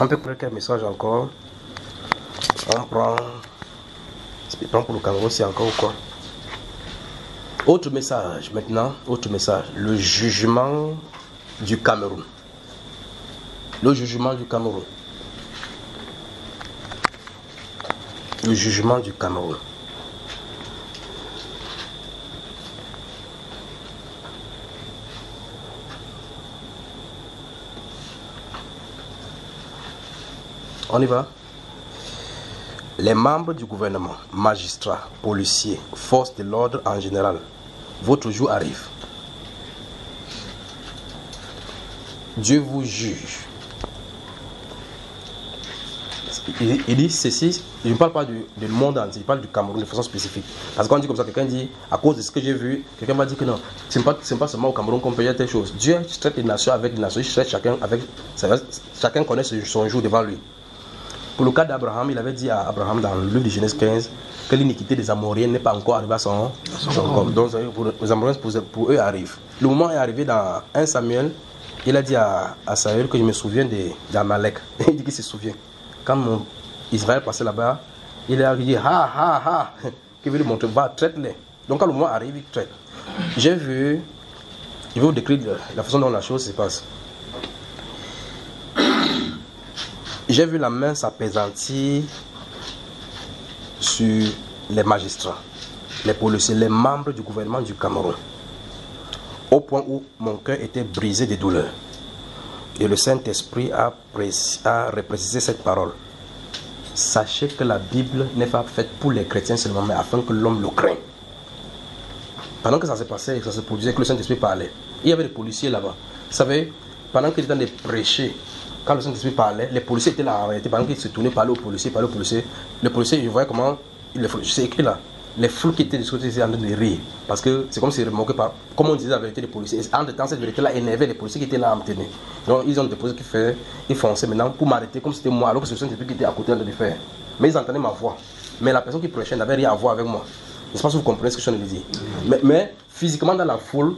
On peut prendre quel message encore? On prend pour le Cameroun, c'est encore ou quoi? Autre message maintenant, autre message. Le jugement du Cameroun. Le jugement du Cameroun. Le jugement du Cameroun. On y va. Les membres du gouvernement, magistrats, policiers, forces de l'ordre en général, votre jour arrive. Dieu vous juge. Il dit ceci, je ne parle pas du monde entier, il parle du Cameroun de façon spécifique. Parce qu'on dit comme ça, quelqu'un dit, à cause de ce que j'ai vu, quelqu'un va dire que non, ce n'est pas seulement au Cameroun qu'on peut dire telle chose. Dieu traite les nations avec les nations, il traite chacun avec, chacun connaît son jour devant lui. Pour le cas d'Abraham, il avait dit à Abraham dans le livre de Genèse 15 que l'iniquité des Amoriens n'est pas encore arrivée à son corps. Donc les Amoriens pour eux arrive. Le moment est arrivé dans 1 Samuel, il a dit à Saül que je me souviens d'Amalek. Il dit qu'il se souvient. Quand Israël passait là-bas, il a dit qui veut lui montrer, va, traite-les. Donc quand le moment arrive, il traite. Je vais vous décrire la façon dont la chose se passe. J'ai vu la main s'apaisantir sur les magistrats, les policiers, les membres du gouvernement du Cameroun, au point où mon cœur était brisé de douleur. Et le Saint-Esprit a reprécisé cette parole. Sachez que la Bible n'est pas faite pour les chrétiens seulement, mais afin que l'homme le craigne. Pendant que ça se passait, ça se produisait, que le Saint-Esprit parlait, il y avait des policiers là-bas. Vous savez, pendant qu'il était en train de prêcher, quand le Saint-Esprit parlait, les policiers étaient là en réalité. Pendant qu'ils se tournaient, parlaient aux policiers. Les policiers, je voyais comment, c'est écrit là, les foules qui étaient de ce côté étaient en train de rire. Parce que c'est comme s'ils remarquaient pas, comme on disait la vérité des policiers. Et en temps, cette vérité-là énervait les policiers qui étaient là en tenue. Donc ils ont déposé qu'ils faisaient, ils fonçaient maintenant pour m'arrêter comme c'était moi, alors que c'est le Saint-Esprit qui était à côté en train de le faire. Mais ils entendaient ma voix. Mais la personne qui prêchait n'avait rien à voir avec moi. Je ne sais pas si vous comprenez ce que je suis en train de dire. Mais physiquement dans la foule,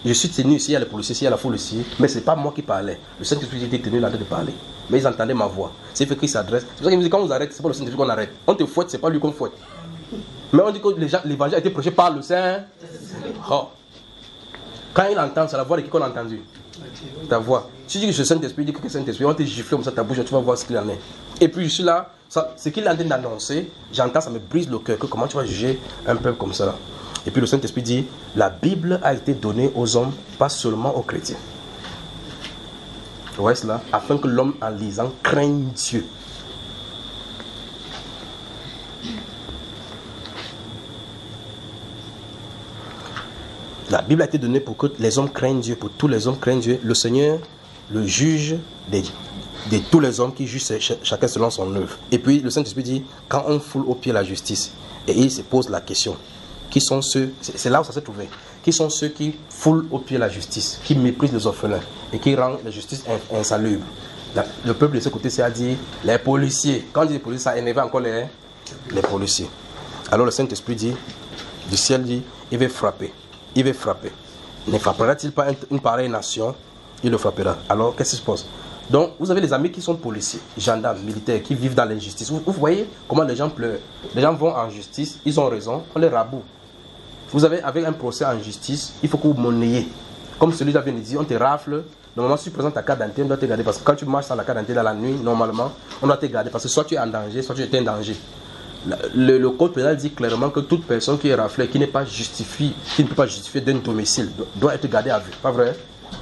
je suis tenu ici, il y a les policiers, ici, il y a la foule ici, mais ce n'est pas moi qui parlais. Le Saint-Esprit était tenu là de parler. Mais ils entendaient ma voix. C'est fait qu'ils s'adressent. C'est pour ça qu'ils me disent quand on vous arrête, c'est pas le Saint-Esprit qu'on arrête. On te fouette, c'est pas lui qu'on fouette. Mais on dit que l'évangile a été prêché par le Saint. Oh. Quand il entend, c'est la voix de qui qu'on a entendu? Ta voix. Si tu dis que c'est le Saint-Esprit, dis que c'est le Saint-Esprit, on te gifle comme ça ta bouche, tu vas voir ce qu'il en est. Et puis je suis là, ce qu'il est en train d'annoncer, j'entends, ça me brise le cœur. Comment tu vas juger un peuple comme ça? Et puis le Saint-Esprit dit, la Bible a été donnée aux hommes, pas seulement aux chrétiens. Vous voyez cela? Afin que l'homme en lisant craigne Dieu. La Bible a été donnée pour que les hommes craignent Dieu, pour tous les hommes craignent Dieu. Le Seigneur, le juge de tous les hommes qui jugent chacun selon son œuvre. Et puis le Saint-Esprit dit, quand on foule au pied la justice, et il se pose la question, qui sont ceux, c'est là où ça s'est trouvé, qui sont ceux qui foulent au pied la justice, qui méprisent les orphelins et qui rendent la justice insalubre. Le peuple de ce côté s'est dit, les policiers. Quand on dit les policiers, ça énerve encore les policiers. Alors le Saint-Esprit dit, du ciel dit, il va frapper. Il va frapper. Ne frappera-t-il pas une pareille nation? Il le frappera. Alors, qu'est-ce qui se passe? Donc, vous avez les amis qui sont policiers, gendarmes, militaires, qui vivent dans l'injustice. Vous voyez comment les gens pleurent. Les gens vont en justice, ils ont raison, on les raboute. Vous avez, avec un procès en justice, il faut que vous monnayez. Comme celui-là vient de dire, on te rafle. Normalement, si tu présentes ta carte d'identité, on doit te garder. Parce que quand tu marches sans la carte d'identité dans la nuit, normalement, on doit te garder. Parce que soit tu es en danger, soit tu es en danger. Le code pénal dit clairement que toute personne qui est raflée, qui ne peut pas justifier d'un domicile, doit être gardée à vue. Pas vrai?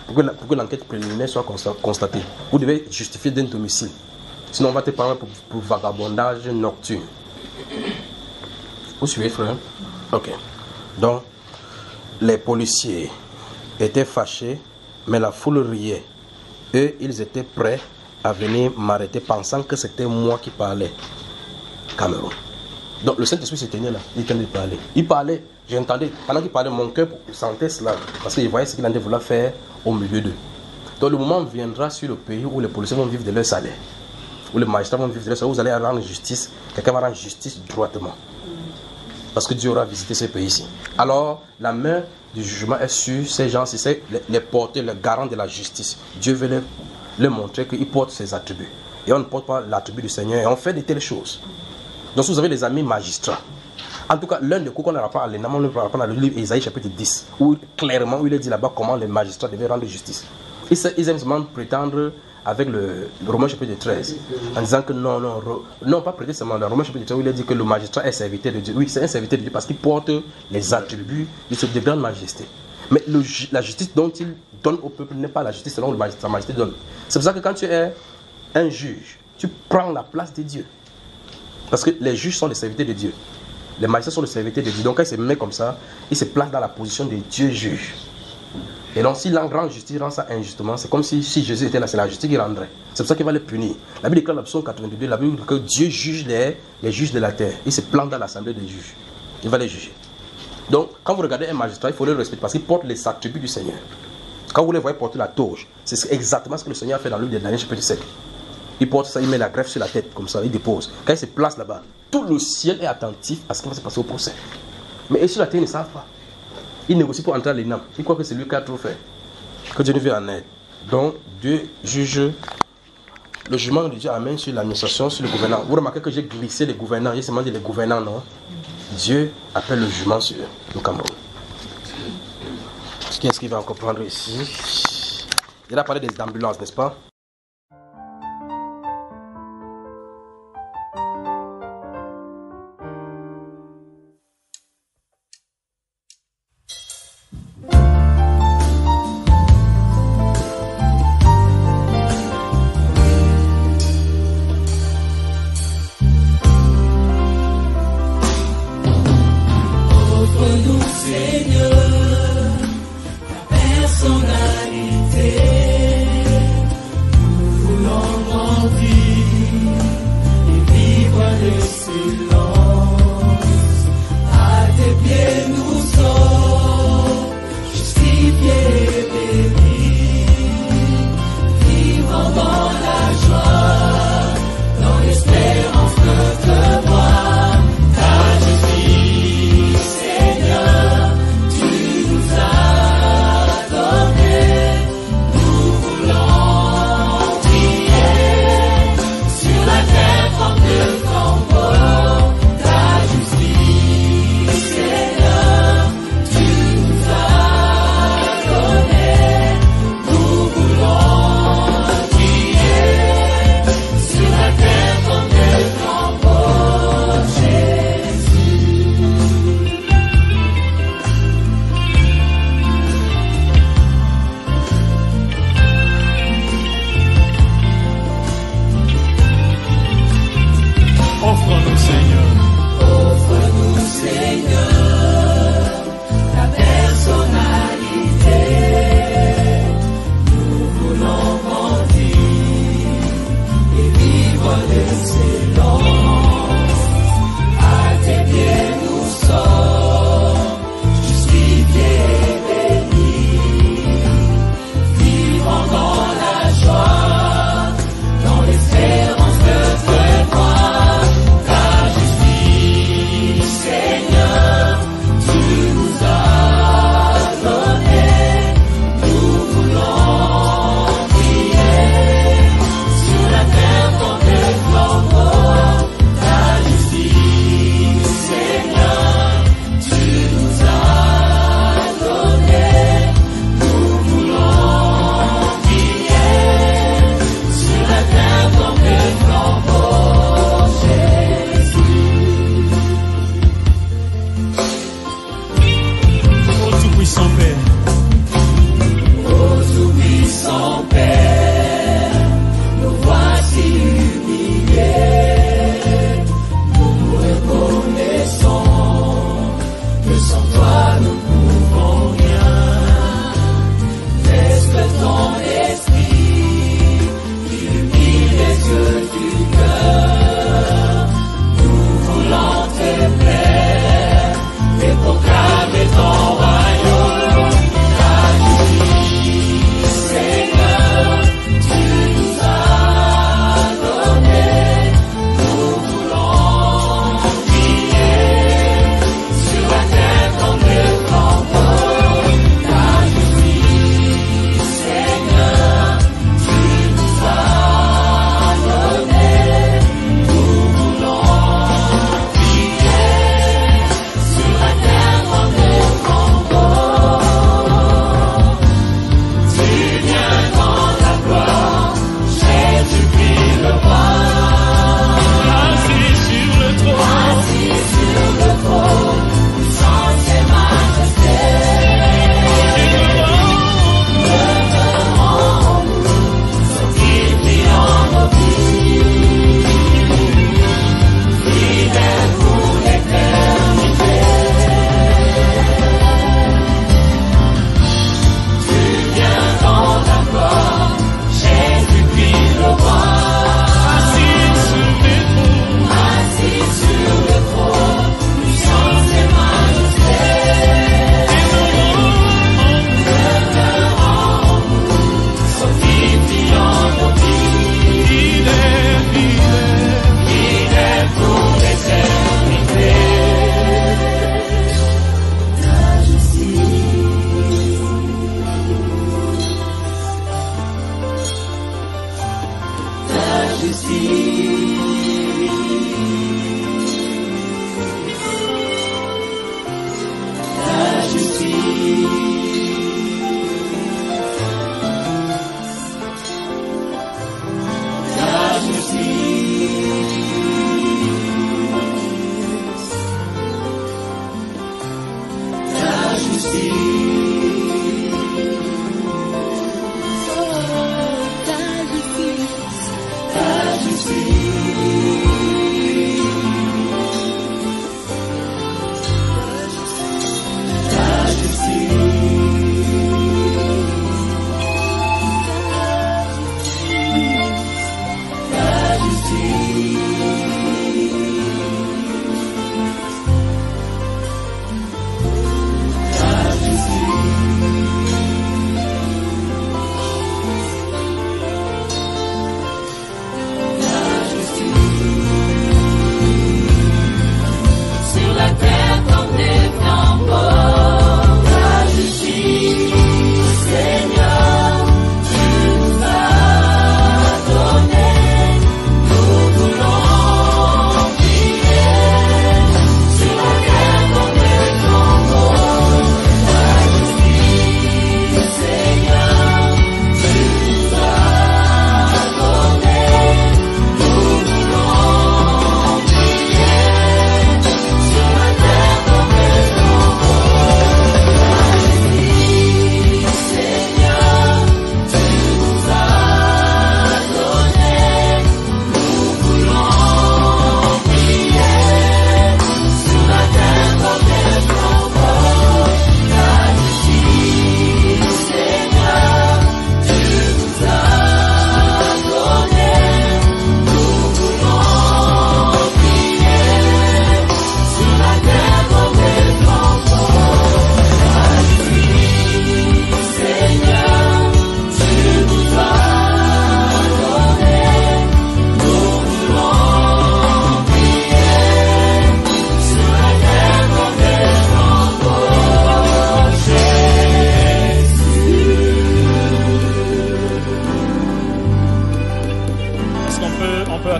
Pour que l'enquête préliminaire soit constatée. Vous devez justifier d'un domicile. Sinon, on va te prendre pour vagabondage nocturne. Vous suivez, frère? Ok. Donc, les policiers étaient fâchés, mais la foule riait. Eux, ils étaient prêts à venir m'arrêter, pensant que c'était moi qui parlais. Cameroun. Donc le Saint-Esprit se tenait là, il tenait de parler. Il parlait, j'entendais, pendant qu'il parlait, mon cœur sentait cela, parce qu'il voyait ce qu'il en voulait faire au milieu d'eux. Donc le moment viendra sur le pays où les policiers vont vivre de leur salaire, où les magistrats vont vivre de leur salaire, où vous allez rendre justice, quelqu'un va rendre justice droitement. Parce que Dieu aura visité ce pays-ci. Alors la main du jugement est sur ces gens-ci, c'est les porteurs, les garants de la justice. Dieu veut leur montrer qu'il porte ses attributs. et on ne porte pas l'attribut du Seigneur et on fait de telles choses. Donc si vous avez des amis magistrats, en tout cas l'un des cours qu'on apprend à l'ENAM, on apprend dans le livre Isaïe chapitre 10, où clairement où il est dit là-bas comment les magistrats devaient rendre justice. Ils aiment seulement prétendre avec le Romain chapitre 13, en disant que non, pas prêter seulement. Le Romain chapitre 13, où il est dit que le magistrat est serviteur de Dieu. Oui, c'est un serviteur de Dieu parce qu'il porte les attributs de grande majesté. Mais la justice dont il donne au peuple n'est pas la justice selon sa majesté donne. C'est pour ça que quand tu es un juge, tu prends la place de Dieu. Parce que les juges sont les serviteurs de Dieu. Les magistrats sont les serviteurs de Dieu. Donc quand il se met comme ça, il se place dans la position de Dieu juge. Et donc s'il rend justice, rend ça injustement, c'est comme si Jésus était là, c'est la justice qu'il rendrait. C'est pour ça qu'il va les punir. La Bible déclare dans le psaume 82, la Bible dit que Dieu juge les juges de la terre. Il se plante dans l'assemblée des juges. Il va les juger. Donc quand vous regardez un magistrat, il faut le respecter parce qu'il porte les attributs du Seigneur. Quand vous les voyez porter la toge, c'est exactement ce que le Seigneur a fait dans le livre de Daniel chapitre 7. Il porte ça, il met la greffe sur la tête, comme ça, il dépose. Quand il se place là-bas, tout le ciel est attentif à ce qui va se passer au procès. Mais eux sur la terre, ils ne savent pas. Ils négocient pour entrer à l'ENAM. Ils croient que c'est lui qui a trop fait. Que Dieu nous vienne en aide. Donc, Dieu juge. Le jugement de Dieu amène sur l'administration, sur le gouvernement. Vous remarquez que j'ai glissé les gouvernants. J'ai seulement dit les gouvernants, non? Dieu appelle le jugement sur le Cameroun. Qu'est-ce qu'il va encore prendre ici? Il a parlé des ambulances, n'est-ce pas?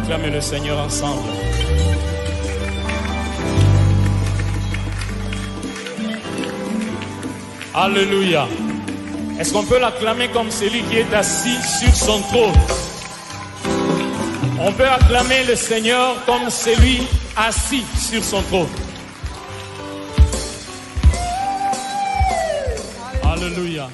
acclamer le Seigneur ensemble. Alléluia. Est-ce qu'on peut l'acclamer comme celui qui est assis sur son trône? On peut acclamer le Seigneur comme celui assis sur son trône. Alléluia.